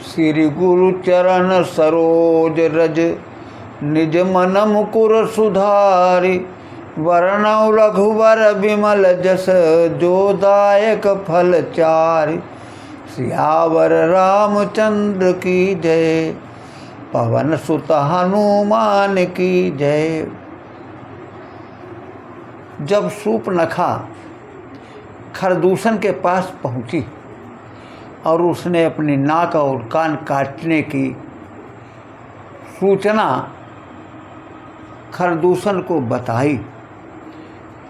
श्री गुरु चरण सरोज रज निज मन मुकुर सुधारि। वरणौ रघुवर विमल जस जो दायक फल चारि। सियावर रामचंद्र की जय, पवन सुत हनुमान की जय। जब शूर्पणखा खरदूषण के पास पहुंची और उसने अपनी नाक और कान काटने की सूचना खरदूषण को बताई,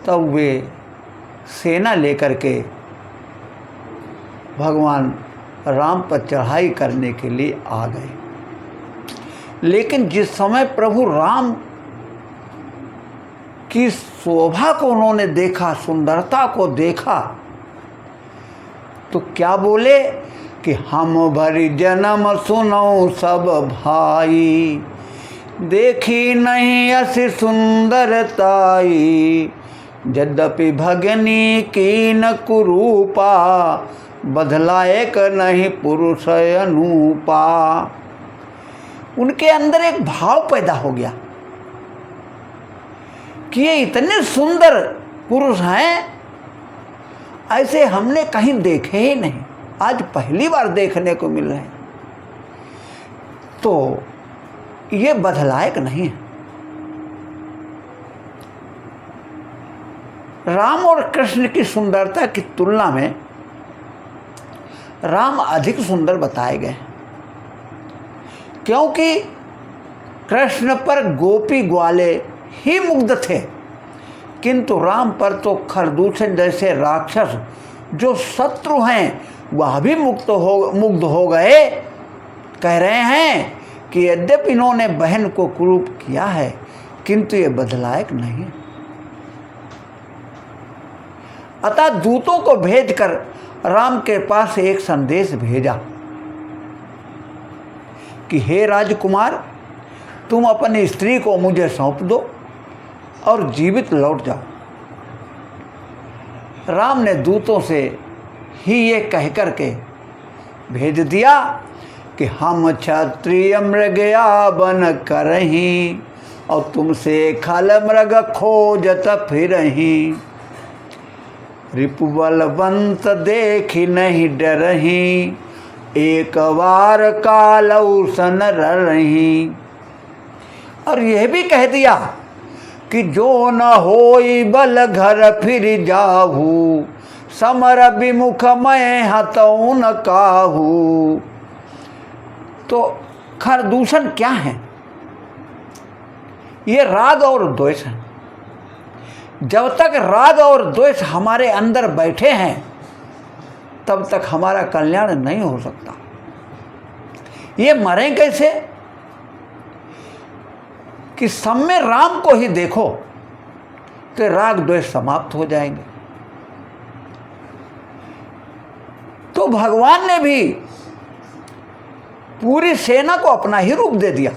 तब वे सेना लेकर के भगवान राम पर चढ़ाई करने के लिए आ गए। लेकिन जिस समय प्रभु राम की शोभा को उन्होंने देखा, सुंदरता को देखा, तो क्या बोले कि हम भरी जन्म सुनो सब भाई। देखी नहीं असी सुंदरताई। यद्यपि भगनी की न कुरूपा। बदलायक नहीं पुरुष अनूपा। उनके अंदर एक भाव पैदा हो गया कि ये इतने सुंदर पुरुष हैं, ऐसे हमने कहीं देखे ही नहीं, आज पहली बार देखने को मिल रहे हैं। तो ये बदलायक नहीं है। राम और कृष्ण की सुंदरता की तुलना में राम अधिक सुंदर बताए गए, क्योंकि कृष्ण पर गोपी ग्वाले ही मुग्ध थे, किंतु राम पर तो खरदूषण जैसे राक्षस जो शत्रु हैं वह भी मुग्ध हो गए। कह रहे हैं कि यद्यपि इन्होंने बहन को कुरूप किया है, किंतु ये बदलायक नहीं। अतः दूतों को भेजकर राम के पास एक संदेश भेजा कि हे राजकुमार, तुम अपनी स्त्री को मुझे सौंप दो और जीवित लौट जाओ। राम ने दूतों से ही ये कहकर के भेज दिया कि हम क्षत्रिय मृगया बन करहीं और तुमसे खल मृग खोजत फिरहीं। रिपु बलवंत देखी नहीं डरहीं, एक बार कालौ सन रहीं। और यह भी कह दिया कि जो न होई बल घर फिर जाहू। समर विमुख मैं हतौ न काहू। तो खरदूषण क्या है? ये राग और द्वेष है। जब तक राग और द्वेष हमारे अंदर बैठे हैं, तब तक हमारा कल्याण नहीं हो सकता। ये मरें कैसे? कि सब में राम को ही देखो तो राग द्वेष समाप्त हो जाएंगे। तो भगवान ने भी पूरी सेना को अपना ही रूप दे दिया।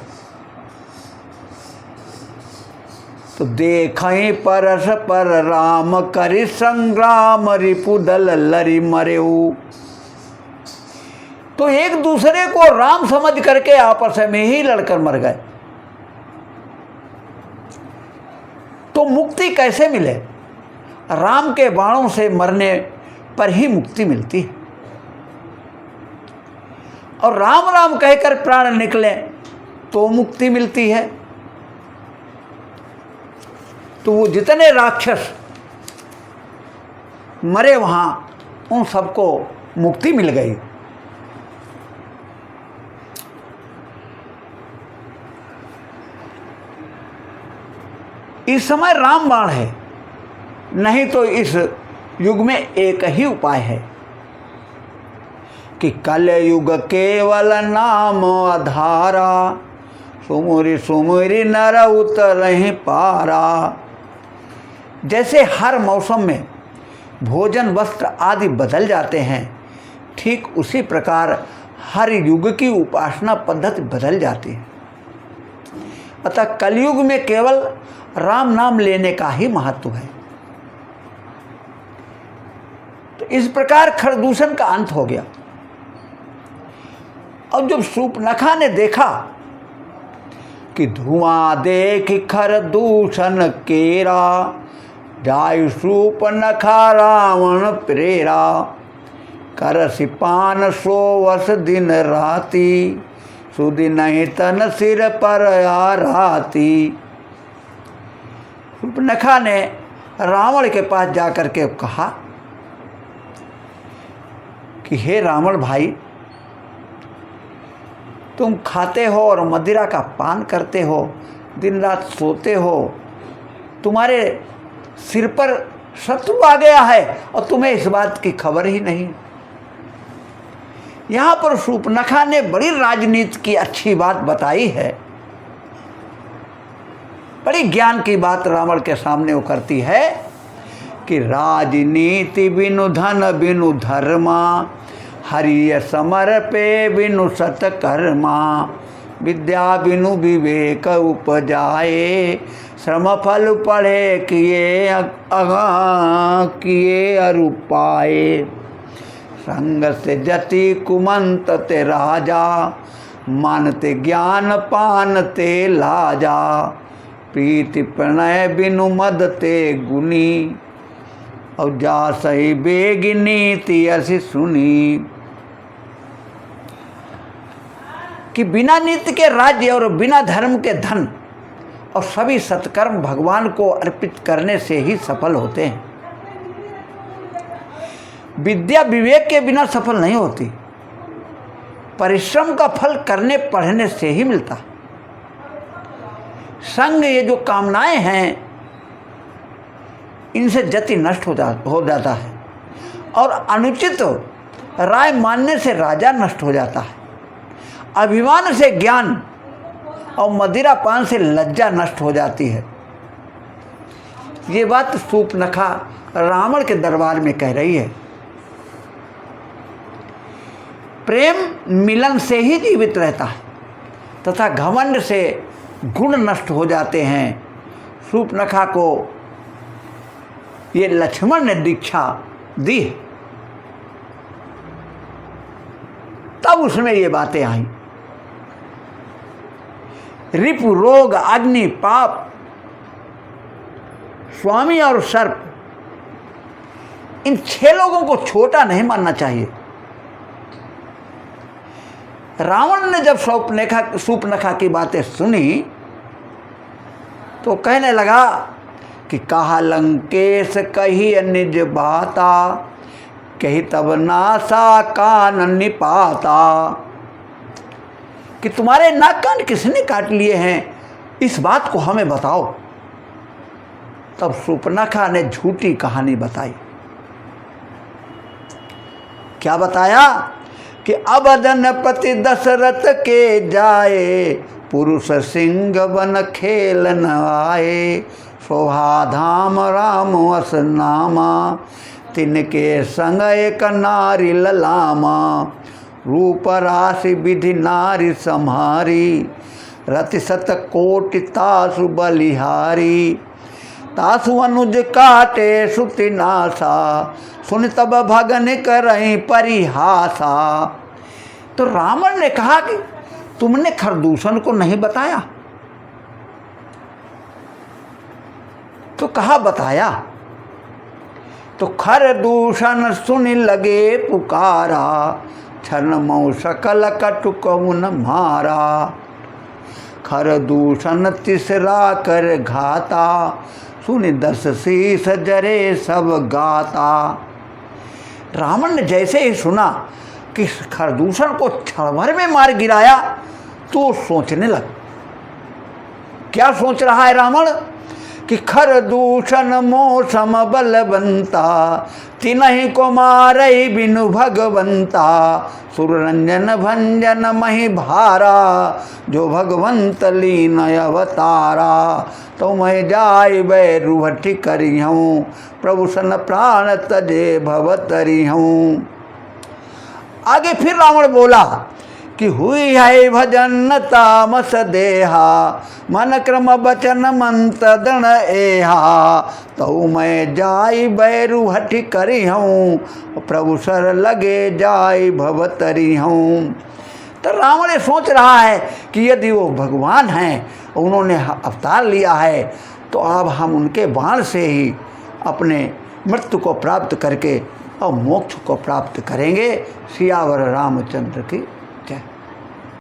तो देखई परस पर राम करि संग्राम, रिपु दल लरि मरेऊ। तो एक दूसरे को राम समझ करके आपस में ही लड़कर मर गए। तो मुक्ति कैसे मिले? राम के बाणों से मरने पर ही मुक्ति मिलती है। और राम राम कहकर प्राण निकले तो मुक्ति मिलती है। तो वो जितने राक्षस मरे वहां, उन सबको मुक्ति मिल गई। इस समय रामबाण है, नहीं तो इस युग में एक ही उपाय है कि कलयुग केवल नाम आधारा। सुमुरी सुमुरी नर उतरहि पारा। जैसे हर मौसम में भोजन वस्त्र आदि बदल जाते हैं, ठीक उसी प्रकार हर युग की उपासना पद्धति बदल जाती है। अतः कलयुग में केवल राम नाम लेने का ही महत्व है। तो इस प्रकार खरदूषण का अंत हो गया और जब शूर्पणखा ने देखा कि धुआं देख खरदूषण केरा, जाय शूर्पणखा रावण प्रेरा, करसि पान सोवस दिन राती, सुधि नहीं तन सिर पर आराती। शूर्पणखा ने रावण के पास जाकर के कहा कि हे रावण भाई, तुम खाते हो और मदिरा का पान करते हो, दिन रात सोते हो, तुम्हारे सिर पर शत्रु आ गया है और तुम्हें इस बात की खबर ही नहीं। यहाँ पर शूर्पणखा ने बड़ी राजनीति की अच्छी बात बताई है, बड़ी ज्ञान की बात रावण के सामने वो करती है कि राजनीति बिनु धन बिनु धर्मा, हरिय समर पे बिनु सतकर्मा, विद्या बिनु विवेक उपजाए, श्रम फल पढ़े किए अरुपाए, संग से जति कुमंत ते राजा, मानते ज्ञान पानते लाजा, प्रीति प्रणय बिनु मद ते गुनी, और जा सही बेगिनी ऐसी सुनी। कि बिना नीति के राज्य और बिना धर्म के धन और सभी सत्कर्म भगवान को अर्पित करने से ही सफल होते हैं। विद्या विवेक के बिना सफल नहीं होती, परिश्रम का फल करने पढ़ने से ही मिलता। संग ये जो कामनाएं हैं, इनसे जति नष्ट हो जाता है, और अनुचित राय मानने से राजा नष्ट हो जाता है। अभिमान से ज्ञान और मदिरा पान से लज्जा नष्ट हो जाती है। ये बात शूर्पणखा रावण के दरबार में कह रही है। प्रेम मिलन से ही जीवित रहता है तथा घमंड से गुण नष्ट हो जाते हैं। शूर्पणखा को ये लक्ष्मण ने दीक्षा दी, तब उसमें ये बातें आई। रिपु रोग अग्नि पाप स्वामी और सर्प, इन 6 लोगों को छोटा नहीं मानना चाहिए। रावण ने जब शूर्पणखा की बातें सुनी तो कहने लगा कि कहा लंकेश कही निज बाता, कही तब नासा कान निपाता। कि तुम्हारे नाक कान किसने काट लिए हैं, इस बात को हमें बताओ। तब शूर्पणखा ने झूठी कहानी बताई। क्या बताया कि अबदन पति दशरथ के जाए, पुरुष सिंह वन खेल न आए, शोभा धाम राम वस नामा, तिनके संग एक नारी ललामा, रूप राशि विधि नारी सम्हारी, रति सत कोटि तासु बलिहारी, तासु अनुज काटे सुति नासा, सुन तब भगन करहीं परिहासा। तो रावण ने कहा कि तुमने खरदूषण को नहीं बताया, तो कहा बताया। तो खरदूषण सुन लगे पुकारा, छन मऊ सकल कटुकउन मारा, खरदूषण तिसरा कर घाता, सुनि 10 शीस जरे सब गाता। रावण ने जैसे ही सुना कि खरदूषण को क्षण भर में मार गिराया तो सोचने लगा। क्या सोच रहा है रावण कि खरदूषण मौसम बलवंता, तिनहि को मारई बिनु भगवंता, सुररंजन भंजन मही भारा, जो भगवंत लीन अवतारा, तो मैं जाय बैरुहठि करिहूँ, प्रभु सन प्राण तजे भवतरी हूँ। आगे फिर रावण बोला कि हुई है भजन तामस देहा, मन क्रम बचन मंत दण एहा, तो मैं जाई बैरु हठि करी हूँ, प्रभु सर लगे जाई भवतरी हूँ। तो रावण ये सोच रहा है कि यदि वो भगवान हैं, उन्होंने अवतार लिया है, तो अब हम उनके बाण से ही अपने मृत्यु को प्राप्त करके और मोक्ष को प्राप्त करेंगे। सियावर रामचंद्र की